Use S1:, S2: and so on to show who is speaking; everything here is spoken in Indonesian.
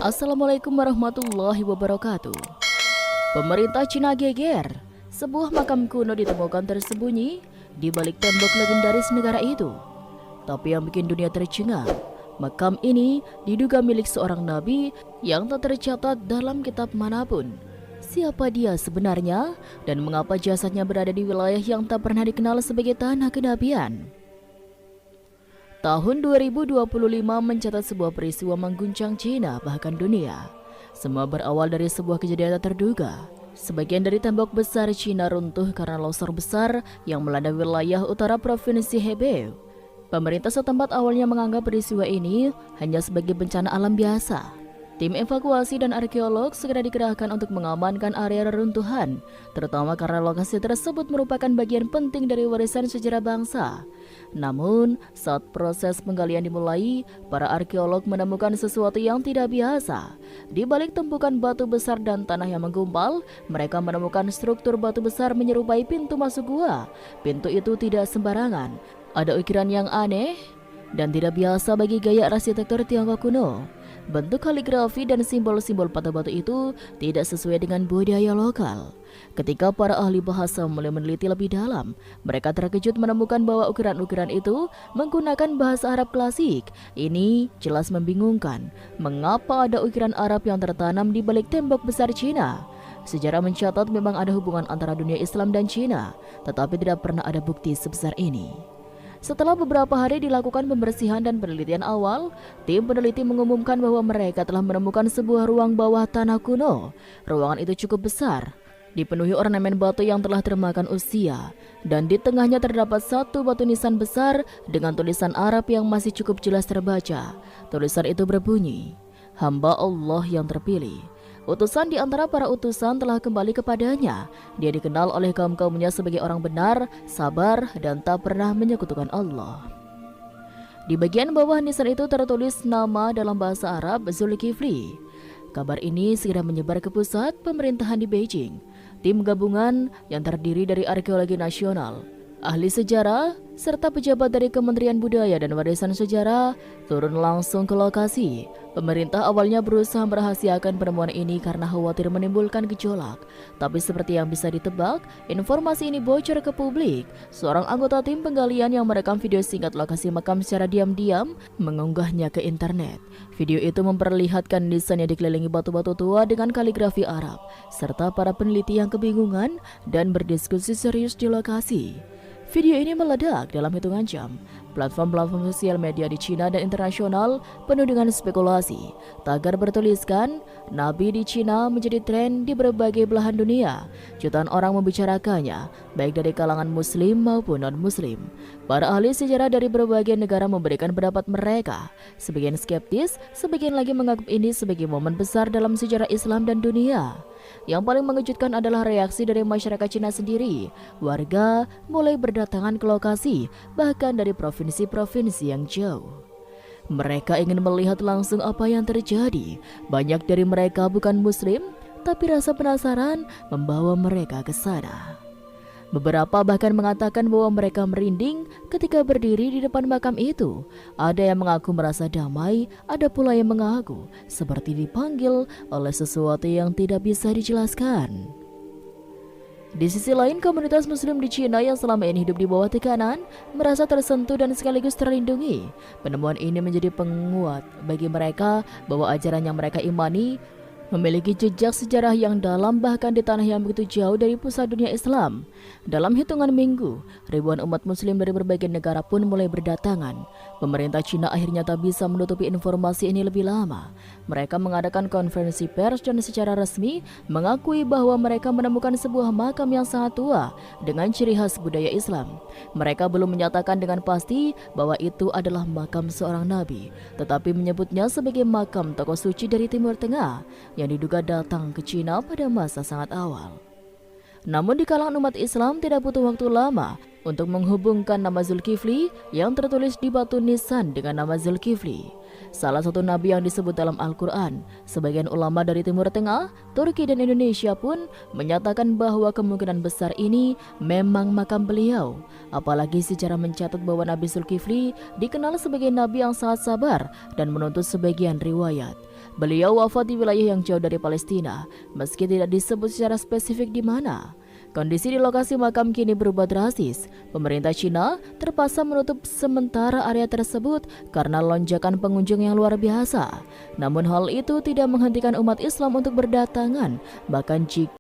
S1: Assalamualaikum warahmatullahi wabarakatuh. Pemerintah Cina geger. Sebuah makam kuno ditemukan tersembunyi di balik tembok legendaris negara itu. Tapi yang bikin dunia tercengang, makam ini diduga milik seorang nabi yang tak tercatat dalam kitab manapun. Siapa dia sebenarnya dan mengapa jasadnya berada di wilayah yang tak pernah dikenal sebagai tanah kenabian? Tahun 2025 mencatat sebuah peristiwa mengguncang Cina bahkan dunia. Semua berawal dari sebuah kejadian tak terduga. Sebagian dari tembok besar Cina runtuh karena longsor besar yang melanda wilayah utara provinsi Hebei. Pemerintah setempat awalnya menganggap peristiwa ini hanya sebagai bencana alam biasa. Tim evakuasi dan arkeolog segera dikerahkan untuk mengamankan area reruntuhan, terutama karena lokasi tersebut merupakan bagian penting dari warisan sejarah bangsa. Namun, saat proses penggalian dimulai, para arkeolog menemukan sesuatu yang tidak biasa. Di balik tumpukan batu besar dan tanah yang menggumpal, mereka menemukan struktur batu besar menyerupai pintu masuk gua. Pintu itu tidak sembarangan. Ada ukiran yang aneh dan tidak biasa bagi gaya arsitektur Tiongkok kuno. Bentuk kaligrafi dan simbol-simbol pada batu itu tidak sesuai dengan budaya lokal. Ketika para ahli bahasa mulai meneliti lebih dalam, mereka terkejut menemukan bahwa ukiran-ukiran itu menggunakan bahasa Arab klasik. Ini jelas membingungkan. Mengapa ada ukiran Arab yang tertanam di balik tembok besar Cina? Sejarah mencatat memang ada hubungan antara dunia Islam dan Cina, tetapi tidak pernah ada bukti sebesar ini. Setelah beberapa hari dilakukan pembersihan dan penelitian awal, tim peneliti mengumumkan bahwa mereka telah menemukan sebuah ruang bawah tanah kuno. Ruangan itu cukup besar, dipenuhi ornamen batu yang telah termakan usia, dan di tengahnya terdapat satu batu nisan besar dengan tulisan Arab yang masih cukup jelas terbaca. Tulisan itu berbunyi, "Hamba Allah yang terpilih. Utusan di antara para utusan telah kembali kepadanya. Dia dikenal oleh kaum-kaumnya sebagai orang benar, sabar, dan tak pernah menyekutukan Allah." Di bagian bawah nisan itu tertulis nama dalam bahasa Arab Zulkifli. Kabar ini segera menyebar ke pusat pemerintahan di Beijing. Tim gabungan yang terdiri dari arkeologi nasional, ahli sejarah, serta pejabat dari Kementerian Budaya dan Warisan Sejarah turun langsung ke lokasi. Pemerintah awalnya berusaha merahasiakan penemuan ini karena khawatir menimbulkan gejolak. Tapi seperti yang bisa ditebak, informasi ini bocor ke publik. Seorang anggota tim penggalian yang merekam video singkat lokasi makam secara diam-diam mengunggahnya ke internet. Video itu memperlihatkan nisan yang dikelilingi batu-batu tua dengan kaligrafi Arab, serta para peneliti yang kebingungan dan berdiskusi serius di lokasi. Video ini meledak dalam hitungan jam. Platform-platform sosial media di Cina dan internasional penuh dengan spekulasi. Tagar bertuliskan, Nabi di Cina menjadi tren di berbagai belahan dunia. Jutaan orang membicarakannya, baik dari kalangan muslim maupun non-muslim. Para ahli sejarah dari berbagai negara memberikan pendapat mereka. Sebagian skeptis, sebagian lagi menganggap ini sebagai momen besar dalam sejarah Islam dan dunia. Yang paling mengejutkan adalah reaksi dari masyarakat Cina sendiri. Warga mulai berdatangan ke lokasi, bahkan dari provinsi-provinsi yang jauh. Mereka ingin melihat langsung apa yang terjadi. Banyak dari mereka bukan muslim, tapi rasa penasaran membawa mereka ke sana. Beberapa bahkan mengatakan bahwa mereka merinding ketika berdiri di depan makam itu. Ada yang mengaku merasa damai, ada pula yang mengaku seperti dipanggil oleh sesuatu yang tidak bisa dijelaskan. Di sisi lain, komunitas muslim di Cina yang selama ini hidup di bawah tekanan merasa tersentuh dan sekaligus terlindungi. Penemuan ini menjadi penguat bagi mereka bahwa ajaran yang mereka imani memiliki jejak sejarah yang dalam bahkan di tanah yang begitu jauh dari pusat dunia Islam. Dalam hitungan minggu, ribuan umat muslim dari berbagai negara pun mulai berdatangan. Pemerintah Cina akhirnya tak bisa menutupi informasi ini lebih lama. Mereka mengadakan konferensi pers dan secara resmi mengakui bahwa mereka menemukan sebuah makam yang sangat tua dengan ciri khas budaya Islam. Mereka belum menyatakan dengan pasti bahwa itu adalah makam seorang nabi, tetapi menyebutnya sebagai makam tokoh suci dari Timur Tengah yang diduga datang ke Cina pada masa sangat awal. Namun di kalangan umat Islam tidak butuh waktu lama untuk menghubungkan nama Zulkifli yang tertulis di batu nisan dengan nama Zulkifli, salah satu nabi yang disebut dalam Al-Quran. Sebagian ulama dari Timur Tengah, Turki dan Indonesia pun menyatakan bahwa kemungkinan besar ini memang makam beliau. Apalagi sejarah mencatat bahwa Nabi Zulkifli dikenal sebagai nabi yang sangat sabar dan menuntut sebagian riwayat. Beliau wafat di wilayah yang jauh dari Palestina, meski tidak disebut secara spesifik di mana. Kondisi di lokasi makam kini berubah drastis. Pemerintah Cina terpaksa menutup sementara area tersebut karena lonjakan pengunjung yang luar biasa. Namun hal itu tidak menghentikan umat Islam untuk berdatangan, bahkan jika